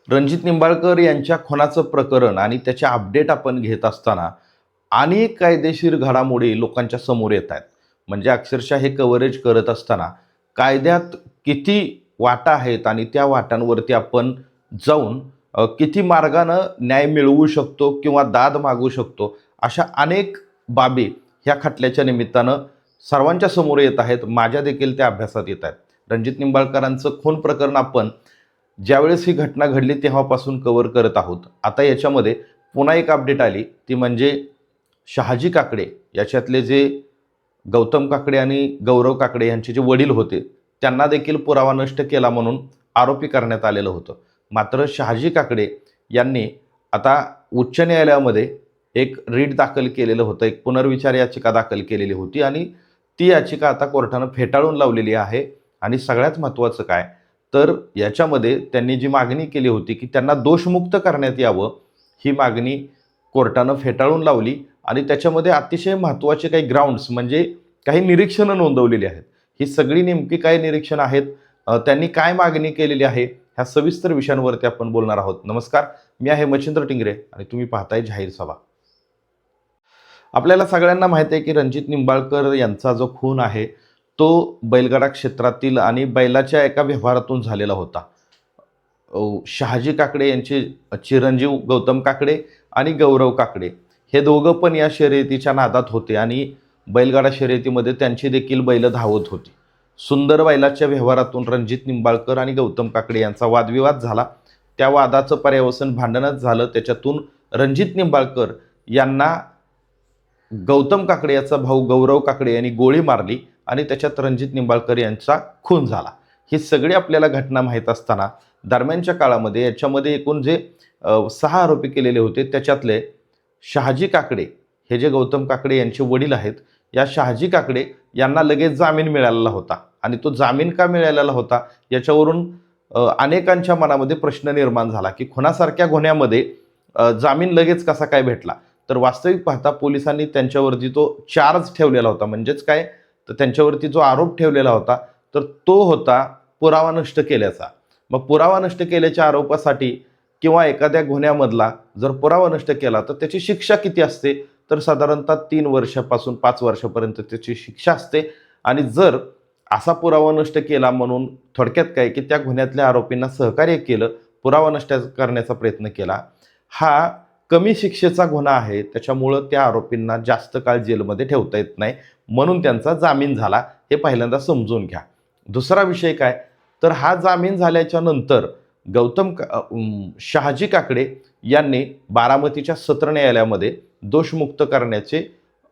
रणजित निंबाळकर यांच्या खुनाचं प्रकरण आणि त्याचे अपडेट आपण घेत असताना अनेक कायदेशीर घडामोडी लोकांच्या समोर येत आहेत. म्हणजे अक्षरशः हे कव्हरेज करत असताना कायद्यात किती वाटा आहेत आणि त्या वाटांवरती आपण जाऊन किती मार्गानं न्याय मिळवू शकतो किंवा दाद मागू शकतो, अशा अनेक बाबी ह्या खटल्याच्या निमित्तानं सर्वांच्या समोर येत आहेत. माझ्या देखील त्या अभ्यासात येत आहेत. रणजित निंबाळकरांचं खून प्रकरण आपण ज्यावेळेस ही घटना घडली तेव्हापासून कव्हर करत आहोत. आता याच्यामध्ये पुन्हा एक अपडेट आली, ती म्हणजे शहाजी काकडे याच्यातले जे गौतम काकडे आणि गौरव काकडे यांचे जे वडील होते त्यांना देखील पुरावा नष्ट केला म्हणून आरोपी करण्यात आलेलं होतं. मात्र शहाजी काकडे यांनी आता उच्च न्यायालयामध्ये एक रीट दाखल केलेलं होतं, एक पुनर्विचार याचिका दाखल केलेली होती आणि ती याचिका आता कोर्टानं फेटाळून लावलेली आहे. आणि सगळ्यात महत्त्वाचं काय, तर याच्यामध्ये त्यांनी जी मागणी केली होती की त्यांना दोषमुक्त करण्यात यावं, ही मागणी कोर्टानं फेटाळून लावली. आणि त्याच्यामध्ये अतिशय महत्त्वाचे काही ग्राउंड्स म्हणजे काही निरीक्षणं नोंदवलेली आहेत. ही सगळी नेमकी काय निरीक्षणं आहेत, त्यांनी काय मागणी केलेली आहे, ह्या सविस्तर विषयांवरती आपण बोलणार आहोत. नमस्कार, मी आहे मच्छिंद्र टिंगरे आणि तुम्ही पाहताय जाहीर सभा. आपल्याला सगळ्यांना माहिती आहे की रणजित निंबाळकर यांचा जो खून आहे तो बैलगाडा क्षेत्रातील आणि बैलाच्या एका व्यवहारातून झालेला होता. शहाजी काकडे यांचे चिरंजीव गौतम काकडे आणि गौरव काकडे हे दोघं पण या शर्यतीच्या नादात होते आणि बैलगाडा शर्यतीमध्ये त्यांची देखील बैल धावत होती. सुंदर बैलाच्या व्यवहारातून रणजित निंबाळकर आणि गौतम काकडे यांचा वादविवाद झाला. त्या वादाचं पर्यावसन भांडणच झालं. त्याच्यातून रणजित निंबाळकर यांना गौतम काकडे याचा भाऊ गौरव काकडे यांनी गोळी मारली आणि त्याच्यात रणजित निंबाळकर यांचा खून झाला. ही सगळी आपल्याला घटना माहीत असताना दरम्यानच्या काळामध्ये याच्यामध्ये एकूण जे 6 आरोपी केलेले होते त्याच्यातले शहाजी काकडे हे जे गौतम काकडे यांचे वडील आहेत, या शहाजी काकडे यांना लगेच जामीन मिळालेला होता. आणि तो जामीन का मिळालेला होता याच्यावरून अनेकांच्या मनामध्ये प्रश्न निर्माण झाला की खुनासारख्या गुन्ह्यामध्ये जामीन लगेच कसा काय भेटला. तर वास्तविक पाहता पोलिसांनी त्यांच्यावरती तो चार्ज ठेवलेला होता, म्हणजेच काय, तर त्यांच्यावरती जो आरोप ठेवलेला होता तर तो होता पुरावा नष्ट केल्याचा. मग पुरावा नष्ट केल्याच्या आरोपासाठी किंवा एखाद्या गुन्ह्यामधला जर पुरावा नष्ट केला तर त्याची शिक्षा किती असते, तर साधारणतः 3 वर्षापासून 5 वर्षापर्यंत त्याची शिक्षा असते. आणि जर असा पुरावा नष्ट केला म्हणून थोडक्यात काय की त्या गुन्ह्यातल्या आरोपींना सहकार्य केलं, पुरावा नष्ट करण्याचा प्रयत्न केला, हा कमी शिक्षेचा गुन्हा आहे. त्याच्यामुळं त्या आरोपींना जास्त काळ जेलमध्ये ठेवता येत नाही, म्हणून त्यांचा जामीन झाला. हे पहिल्यांदा समजून घ्या. दुसरा विषय काय, तर हा जामीन झाल्याच्या नंतर शहाजी काकडे यांनी बारामतीच्या सत्र न्यायालयामध्ये दोषमुक्त करण्याचे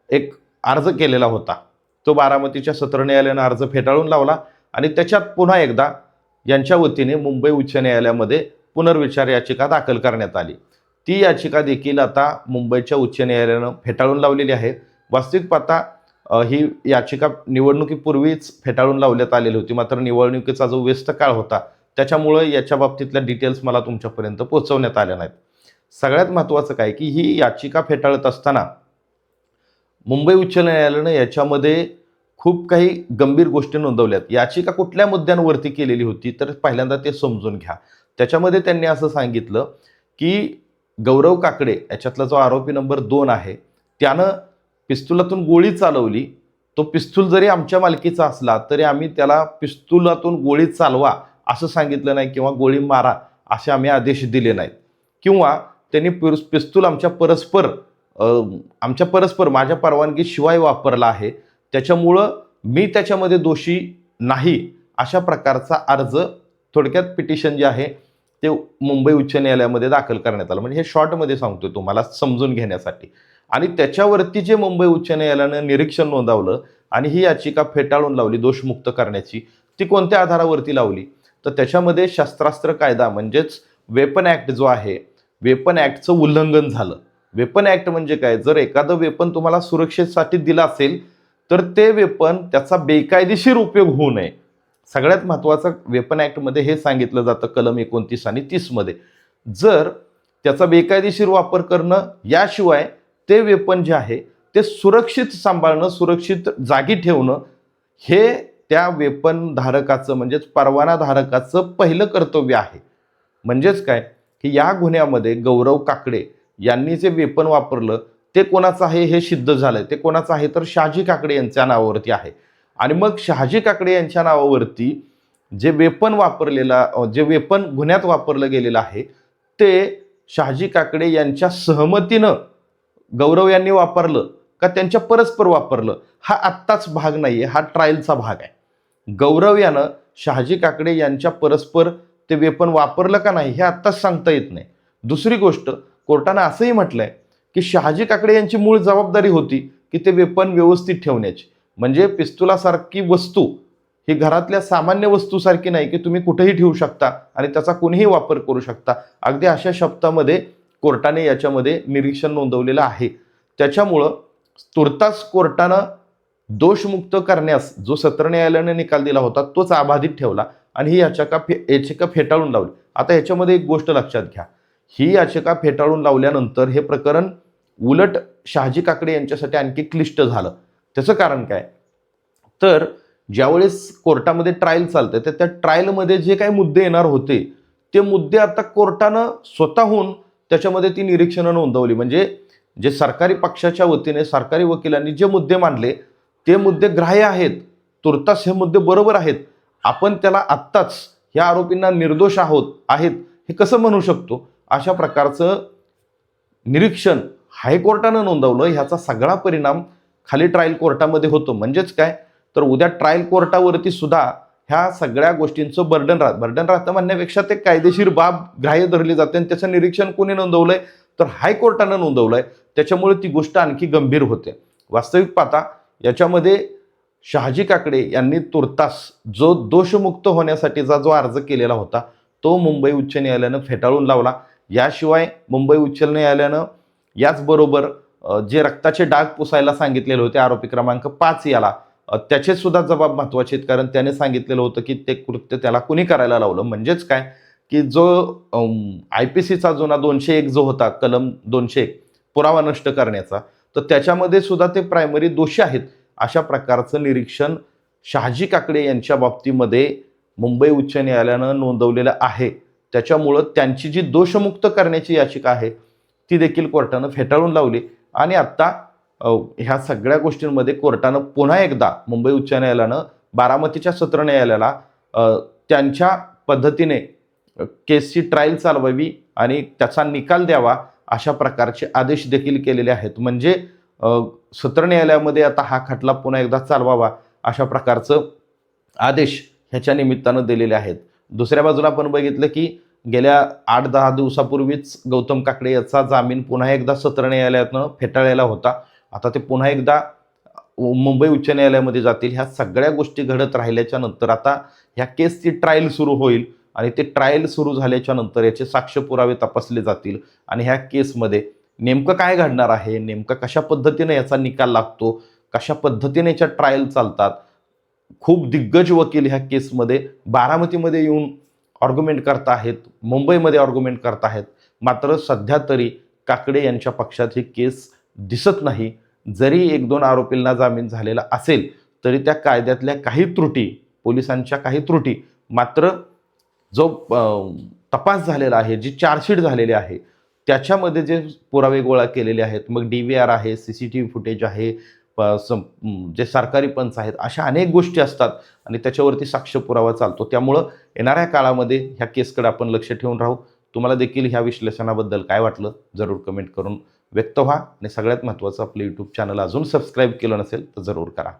एक अर्ज केलेला होता. तो बारामतीच्या सत्र न्यायालयानं अर्ज फेटाळून लावला आणि त्याच्यात पुन्हा एकदा यांच्या वतीने मुंबई उच्च न्यायालयामध्ये पुनर्विचार याचिका दाखल करण्यात आली. ती याचिका देखील आता मुंबईच्या उच्च न्यायालयानं फेटाळून लावलेली आहे. वास्तविक पाहता ही याचिका निवडणुकीपूर्वीच फेटाळून लावण्यात आलेली होती, मात्र निवडणुकीचा जो व्यस्त काळ होता त्याच्यामुळं याच्या बाबतीतल्या डिटेल्स मला तुमच्यापर्यंत पोहोचवण्यात आल्या नाहीत. सगळ्यात महत्त्वाचं काय की ही याचिका फेटाळत असताना मुंबई उच्च न्यायालयानं याच्यामध्ये खूप काही गंभीर गोष्टी नोंदवल्यात. याचिका कुठल्या मुद्द्यांवरती केलेली होती तर पहिल्यांदा ते समजून घ्या. त्याच्यामध्ये त्यांनी असं सांगितलं की गौरव काकडे याच्यातला जो आरोपी नंबर 2 आहे त्यानं पिस्तुलातून गोळी चालवली. तो पिस्तूल जरी आमच्या मालकीचा असला तरी आम्ही त्याला पिस्तुलातून गोळी चालवा असं सांगितलं नाही किंवा गोळी मारा असे आम्ही आदेश दिले नाहीत. किंवा त्यांनी पिस्तूल आमच्या परस्पर माझ्या परवानगीशिवाय वापरला आहे, त्याच्यामुळं मी त्याच्यामध्ये दोषी नाही, अशा प्रकारचा अर्ज, थोडक्यात पिटिशन जे आहे ते मुंबई उच्च न्यायालयामध्ये दाखल करण्यात आलं. म्हणजे हे शॉर्टमध्ये सांगतोय तुम्हाला समजून घेण्यासाठी. आणि त्याच्यावरती जे मुंबई उच्च न्यायालयानं निरीक्षण नोंदवलं आणि ही याचिका फेटाळून लावली दोषमुक्त करण्याची, ती कोणत्या आधारावरती लावली, तर त्याच्यामध्ये शस्त्रास्त्र कायदा म्हणजेच वेपन ॲक्ट जो आहे, वेपन ॲक्टचं उल्लंघन झालं. वेपन ॲक्ट म्हणजे काय, जर एखादं वेपन तुम्हाला सुरक्षेसाठी दिलं असेल तर ते वेपन त्याचा बेकायदेशीर उपयोग होऊ नये. सगळ्यात महत्त्वाचं वेपन ॲक्टमध्ये हे सांगितलं जातं कलम 29 आणि 30 मध्ये. जर त्याचा बेकायदेशीर वापर करणं, याशिवाय ते वेपन जे आहे ते सुरक्षित सांभाळणं, सुरक्षित जागी ठेवणं, हे त्या वेपन धारकाचं म्हणजेच परवाना धारकाचं पहिलं कर्तव्य आहे. म्हणजेच काय, की या गुन्ह्यामध्ये गौरव काकडे यांनी जे वेपन वापरलं ते कोणाचं आहे हे सिद्ध झालंय. ते कोणाचं आहे तर शहाजी काकडे यांच्या नावावरती आहे. आणि मग शहाजी काकडे यांच्या नावावरती जे वेपन गुन्ह्यात वापरलं गेलेलं आहे ते शहाजी काकडे यांच्या सहमतीनं गौरव यांनी वापरलं का त्यांच्या परस्पर वापरलं, हा आत्ताच भाग नाहीये, हा ट्रायलचा भाग आहे. गौरव यानं शहाजी काकडे यांच्या परस्पर ते वेपन वापरलं का नाही हे आत्ताच सांगता येत नाही. दुसरी गोष्ट, कोर्टानं असंही म्हटलंय की शहाजी काकडे यांची मूळ जबाबदारी होती की ते वेपन व्यवस्थित ठेवण्याची. म्हणजे पिस्तुलासारखी वस्तू ही घरातल्या सामान्य वस्तूसारखी नाही की तुम्ही कुठेही ठेवू शकता आणि त्याचा कोणीही वापर करू शकता. अगदी अशा शब्दामध्ये कोर्टाने याच्यामध्ये निरीक्षण नोंदवलेलं आहे. त्याच्यामुळं तुर्तास कोर्टानं दोषमुक्त करण्यास जो सत्र न्यायालयाने निकाल दिला होता तोच अबाधित ठेवला आणि ही याचिका फेटाळून लावली. आता याच्यामध्ये एक गोष्ट लक्षात घ्या, ही याचिका फेटाळून लावल्यानंतर हे प्रकरण उलट शहाजी काकडे यांच्यासाठी आणखी क्लिष्ट झालं. त्याचं कारण काय तर ज्यावेळेस कोर्टामध्ये ट्रायल चालतंय तर त्या ट्रायलमध्ये जे काही मुद्दे येणार होते ते मुद्दे आता कोर्टानं स्वतःहून त्याच्यामध्ये ती निरीक्षणं नोंदवली. म्हणजे जे सरकारी पक्षाच्या वतीने सरकारी वकिलांनी जे मुद्दे मांडले ते मुद्दे ग्राह्य आहेत, तुर्तास हे मुद्दे बरोबर आहेत, आपण त्याला आत्ताच ह्या आरोपींना निर्दोष आहेत हे कसं म्हणू शकतो, अशा प्रकारचं निरीक्षण हायकोर्टानं नोंदवलं. ह्याचा सगळा परिणाम खाली ट्रायल कोर्टामध्ये होतो. म्हणजेच काय तर उद्या ट्रायल कोर्टावरती सुद्धा ह्या सगळ्या गोष्टींचं बर्डन राहतं म्हणण्यापेक्षा ते कायदेशीर बाब ग्राह्य धरली जाते आणि त्याचं निरीक्षण कोणी नोंदवलंय तर हायकोर्टानं नोंदवलंय. त्याच्यामुळे ती गोष्ट आणखी गंभीर होते. वास्तविक पाहता याच्यामध्ये शहाजी काकडे यांनी तुर्तास जो दोषमुक्त होण्यासाठीचा जो अर्ज केलेला होता तो मुंबई उच्च न्यायालयानं फेटाळून लावला. याशिवाय मुंबई उच्च न्यायालयानं याचबरोबर जे रक्ताचे डाग पुसायला सांगितलेले होते आरोपी क्रमांक 5 याला, त्याचे सुद्धा जबाब महत्त्वाचे आहेत. कारण त्याने सांगितलेलं होतं की ते कृत्य त्याला कुणी करायला लावलं. म्हणजेच काय की जो IPCचा जुना 201 जो होता, कलम 201 पुरावा नष्ट करण्याचा, तर त्याच्यामध्ये सुद्धा ते प्रायमरी दोषी आहेत. अशा प्रकारचं निरीक्षण शहाजी काकडे यांच्या बाबतीमध्ये मुंबई उच्च न्यायालयानं नोंदवलेलं आहे. त्याच्यामुळं त्यांची जी दोषमुक्त करण्याची याचिका आहे ती देखील कोर्टानं फेटाळून लावली. आणि आत्ता ह्या सगळ्या गोष्टींमध्ये कोर्टानं पुन्हा एकदा मुंबई उच्च न्यायालयानं बारामतीच्या सत्र न्यायालयाला त्यांच्या पद्धतीने केसची ट्रायल चालवावी आणि त्याचा निकाल द्यावा अशा प्रकारचे आदेश देखील केलेले आहेत. म्हणजे सत्र न्यायालयामध्ये आता हा खटला पुन्हा एकदा चालवावा अशा प्रकारचं आदेश ह्याच्या निमित्तानं दिलेले आहेत. दुसऱ्या बाजूला आपण बघितलं की गेल्या 8-10 दिवसापूर्वीच गौतम काकडे याचा जामीन पुन्हा एकदा सत्र न्यायालयातनं फेटाळलेला होता. आता ते पुन्हा एकदा मुंबई उच्च न्यायालयामध्ये जातील. ह्या सगळ्या गोष्टी घडत राहिल्याच्या नंतर आता ह्या केसची ट्रायल सुरू होईल आणि ते ट्रायल सुरू झाल्याच्या नंतर याचे साक्ष पुरावे तपासले जातील आणि ह्या केसमध्ये नेमकं काय घडणार आहे, नेमकं कशा पद्धतीने याचा निकाल लागतो, कशा पद्धतीने याच्या ट्रायल चालतात. खूप दिग्गज वकील ह्या केसमध्ये बारामतीमध्ये येऊन आर्ग्युमेंट करत आहेत, मुंबईमध्ये आर्ग्युमेंट करत आहेत. मात्र सध्या तरी काकडे यांच्या पक्षात ही केस दिसत नाही. जरी 1-2 आरोपींना जामीन झालेला असेल तरी त्या कायद्यातल्या काही त्रुटी, पोलिसांच्या काही त्रुटी, मात्र जो तपास झालेला आहे, जी चार्जशीट झालेली आहे त्याच्यामध्ये जे पुरावे गोळा केलेले आहेत, मग DVR आहे, CCTV फुटेज आहे, जे सरकारी पंच आहेत, अशा अनेक गोष्टी असतात आणि त्याच्यावरती साक्ष पुरावा चालतो. त्यामुळं येणाऱ्या काळामध्ये ह्या केसकडे आपण लक्ष ठेवून राहू. तुम्हाला देखील ह्या विश्लेषणाबद्दल काय वाटलं जरूर कमेंट करून व्यक्त व्हा आणि सगळ्यात महत्त्वाचं आपलं YouTube चॅनल अजून सबस्क्राईब केलं नसेल तर जरूर करा.